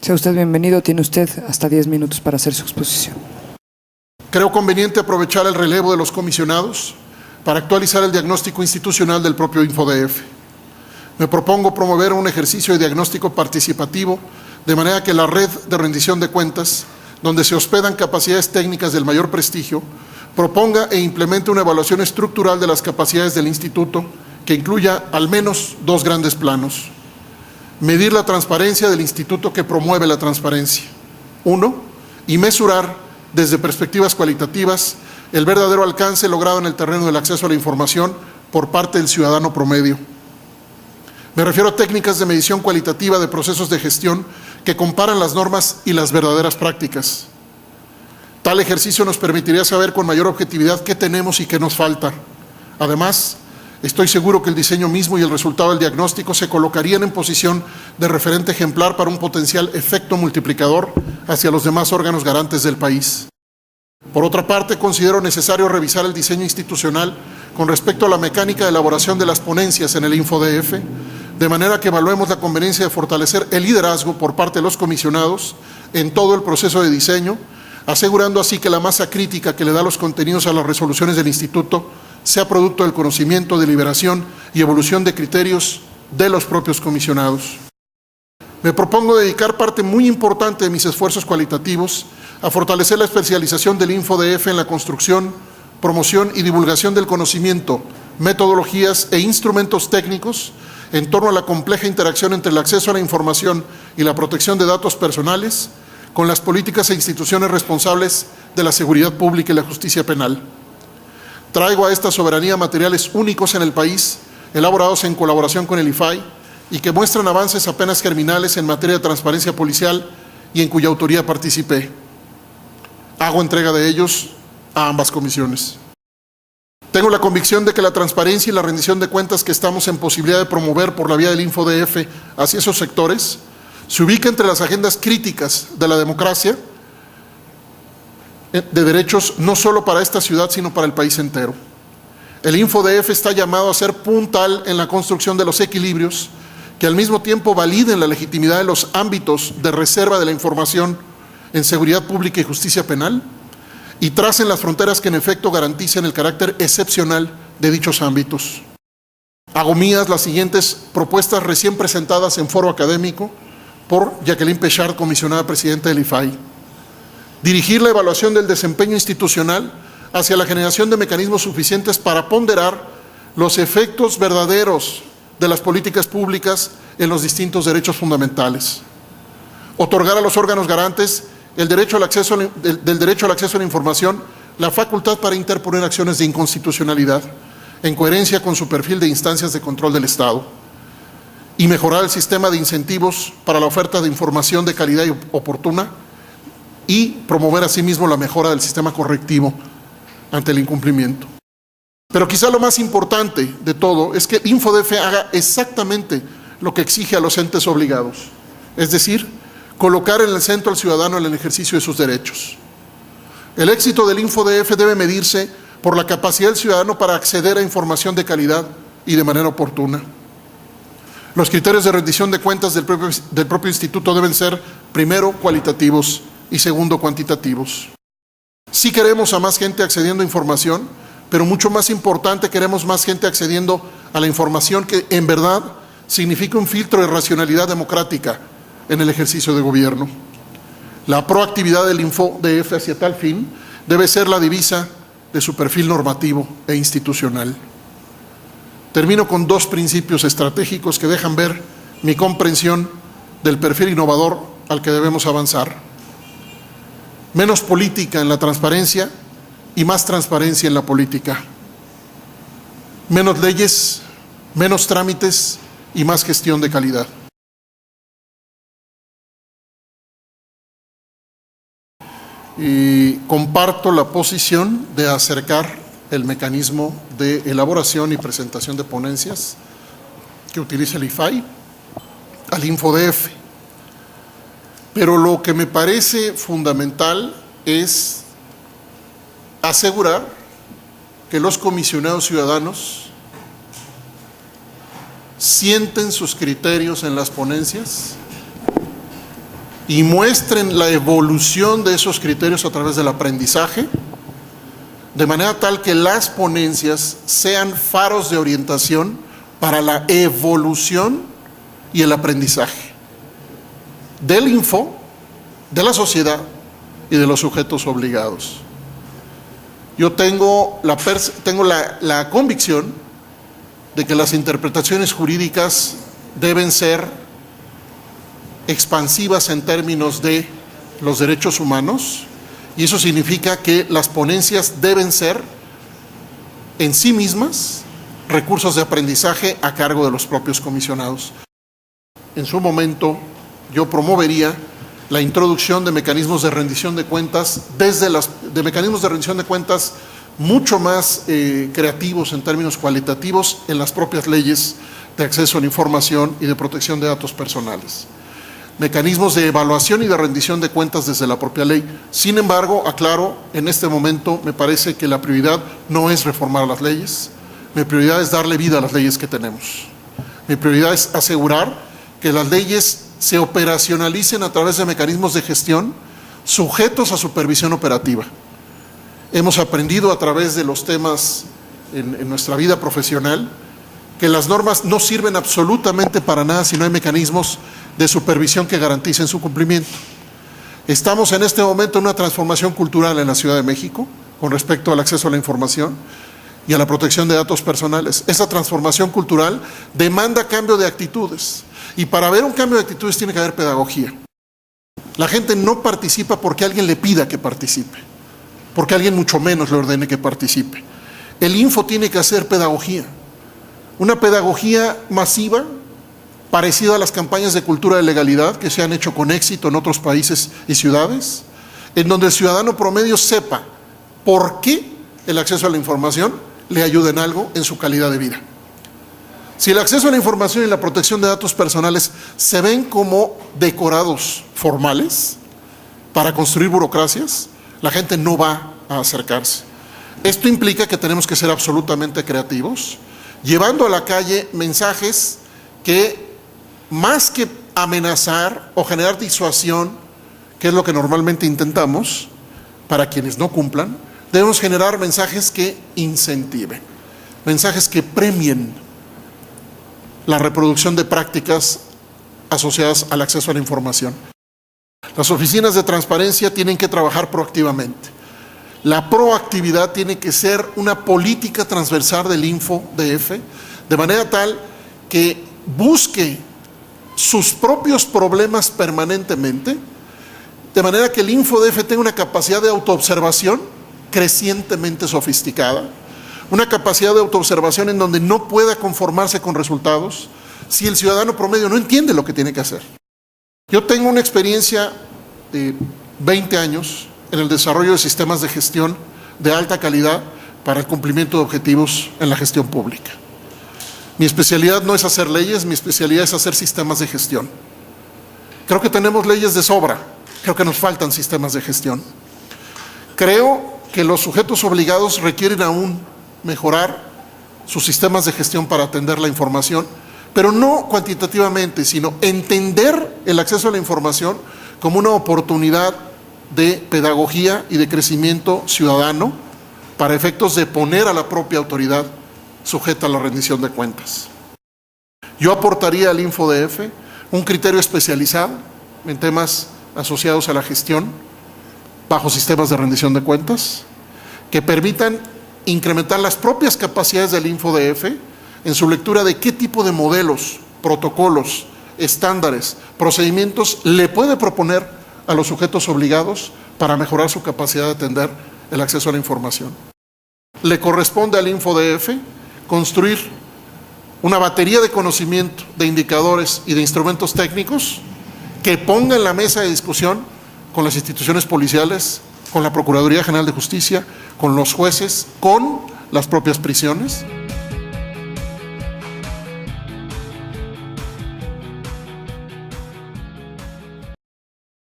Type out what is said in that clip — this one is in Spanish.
Sea usted bienvenido, tiene usted hasta 10 minutos para hacer su exposición. Creo conveniente aprovechar el relevo de los comisionados para actualizar el diagnóstico institucional del propio InfoDF. Me propongo promover un ejercicio de diagnóstico participativo, de manera que la red de rendición de cuentas, donde se hospedan capacidades técnicas del mayor prestigio, proponga e implemente una evaluación estructural de las capacidades del instituto que incluya al menos dos grandes planos. Medir la transparencia del instituto que promueve la transparencia. 1. Y mesurar desde perspectivas cualitativas el verdadero alcance logrado en el terreno del acceso a la información por parte del ciudadano promedio. Me refiero a técnicas de medición cualitativa de procesos de gestión que comparan las normas y las verdaderas prácticas. Tal ejercicio nos permitiría saber con mayor objetividad qué tenemos y qué nos falta. Además, estoy seguro que el diseño mismo y el resultado del diagnóstico se colocarían en posición de referente ejemplar para un potencial efecto multiplicador hacia los demás órganos garantes del país. Por otra parte, considero necesario revisar el diseño institucional con respecto a la mecánica de elaboración de las ponencias en el InfoDF, de manera que evaluemos la conveniencia de fortalecer el liderazgo por parte de los comisionados en todo el proceso de diseño, asegurando así que la masa crítica que le da los contenidos a las resoluciones del Instituto sea producto del conocimiento, deliberación y evolución de criterios de los propios comisionados. Me propongo dedicar parte muy importante de mis esfuerzos cualitativos a fortalecer la especialización del InfoDF en la construcción, promoción y divulgación del conocimiento, metodologías e instrumentos técnicos en torno a la compleja interacción entre el acceso a la información y la protección de datos personales con las políticas e instituciones responsables de la seguridad pública y la justicia penal. Traigo a esta soberanía materiales únicos en el país, elaborados en colaboración con el IFAI y que muestran avances apenas germinales en materia de transparencia policial y en cuya autoría participé. Hago entrega de ellos a ambas comisiones. Tengo la convicción de que la transparencia y la rendición de cuentas que estamos en posibilidad de promover por la vía del InfoDF hacia esos sectores se ubica entre las agendas críticas de la democracia de derechos no solo para esta ciudad, sino para el país entero. El InfoDF está llamado a ser puntal en la construcción de los equilibrios que al mismo tiempo validen la legitimidad de los ámbitos de reserva de la información en seguridad pública y justicia penal y tracen las fronteras que en efecto garanticen el carácter excepcional de dichos ámbitos. Hago mías las siguientes propuestas recién presentadas en foro académico por Jacqueline Pechard, comisionada presidenta del IFAI. Dirigir la evaluación del desempeño institucional hacia la generación de mecanismos suficientes para ponderar los efectos verdaderos de las políticas públicas en los distintos derechos fundamentales. Otorgar a los órganos garantes del derecho al acceso a la información la facultad para interponer acciones de inconstitucionalidad en coherencia con su perfil de instancias de control del Estado y mejorar el sistema de incentivos para la oferta de información de calidad y oportuna y promover asimismo la mejora del sistema correctivo ante el incumplimiento. Pero quizá lo más importante de todo es que el InfoDF haga exactamente lo que exige a los entes obligados, es decir, colocar en el centro al ciudadano en el ejercicio de sus derechos. El éxito del InfoDF debe medirse por la capacidad del ciudadano para acceder a información de calidad y de manera oportuna. Los criterios de rendición de cuentas del propio instituto deben ser, primero, cualitativos y segundo, cuantitativos. Sí queremos a más gente accediendo a información, pero mucho más importante, queremos más gente accediendo a la información que en verdad significa un filtro de racionalidad democrática en el ejercicio de gobierno. La proactividad del InfoDF hacia tal fin debe ser la divisa de su perfil normativo e institucional. Termino con dos principios estratégicos que dejan ver mi comprensión del perfil innovador al que debemos avanzar. Menos política en la transparencia y más transparencia en la política. Menos leyes, menos trámites y más gestión de calidad. Y comparto la posición de acercar el mecanismo de elaboración y presentación de ponencias que utiliza el IFAI al InfoDF. Pero lo que me parece fundamental es asegurar que los comisionados ciudadanos sienten sus criterios en las ponencias y muestren la evolución de esos criterios a través del aprendizaje, de manera tal que las ponencias sean faros de orientación para la evolución y el aprendizaje del info, de la sociedad y de los sujetos obligados. Yo tengo la convicción de que las interpretaciones jurídicas deben ser expansivas en términos de los derechos humanos, y eso significa que las ponencias deben ser en sí mismas recursos de aprendizaje a cargo de los propios comisionados. En su momento, yo promovería la introducción de mecanismos de rendición de cuentas, mecanismos de rendición de cuentas mucho más creativos en términos cualitativos en las propias leyes de acceso a la información y de protección de datos personales. Mecanismos de evaluación y de rendición de cuentas desde la propia ley. Sin embargo, aclaro, en este momento me parece que la prioridad no es reformar las leyes, mi prioridad es darle vida a las leyes que tenemos. Mi prioridad es asegurar que las leyes se operacionalicen a través de mecanismos de gestión sujetos a supervisión operativa. Hemos aprendido a través de los temas en nuestra vida profesional que las normas no sirven absolutamente para nada si no hay mecanismos de supervisión que garanticen su cumplimiento. Estamos en este momento en una transformación cultural en la Ciudad de México con respecto al acceso a la información y a la protección de datos personales. Esa transformación cultural demanda cambio de actitudes, y para haber un cambio de actitudes tiene que haber pedagogía. La gente no participa porque alguien le pida que participe, porque alguien mucho menos le ordene que participe. El info tiene que hacer pedagogía, una pedagogía masiva, parecida a las campañas de cultura de legalidad que se han hecho con éxito en otros países y ciudades, en donde el ciudadano promedio sepa por qué el acceso a la información le ayuda en algo en su calidad de vida. Si el acceso a la información y la protección de datos personales se ven como decorados formales para construir burocracias, la gente no va a acercarse. Esto implica que tenemos que ser absolutamente creativos, llevando a la calle mensajes que, más que amenazar o generar disuasión, que es lo que normalmente intentamos para quienes no cumplan, debemos generar mensajes que incentiven, mensajes que premien la reproducción de prácticas asociadas al acceso a la información. Las oficinas de transparencia tienen que trabajar proactivamente. La proactividad tiene que ser una política transversal del InfoDF, de manera tal que busque sus propios problemas permanentemente, de manera que el InfoDF tenga una capacidad de autoobservación crecientemente sofisticada, una capacidad de autoobservación en donde no pueda conformarse con resultados si el ciudadano promedio no entiende lo que tiene que hacer. Yo tengo una experiencia de 20 años en el desarrollo de sistemas de gestión de alta calidad para el cumplimiento de objetivos en la gestión pública. Mi especialidad no es hacer leyes, mi especialidad es hacer sistemas de gestión. Creo que tenemos leyes de sobra, creo que nos faltan sistemas de gestión. Creo que los sujetos obligados requieren aún mejorar sus sistemas de gestión para atender la información, pero no cuantitativamente, sino entender el acceso a la información como una oportunidad de pedagogía y de crecimiento ciudadano para efectos de poner a la propia autoridad sujeta a la rendición de cuentas. Yo aportaría al InfoDF un criterio especializado en temas asociados a la gestión bajo sistemas de rendición de cuentas que permitan incrementar las propias capacidades del InfoDF en su lectura de qué tipo de modelos, protocolos, estándares, procedimientos le puede proponer a los sujetos obligados para mejorar su capacidad de atender el acceso a la información. Le corresponde al InfoDF construir una batería de conocimiento, de indicadores y de instrumentos técnicos que ponga en la mesa de discusión con las instituciones policiales, con la Procuraduría General de Justicia, con los jueces, con las propias prisiones.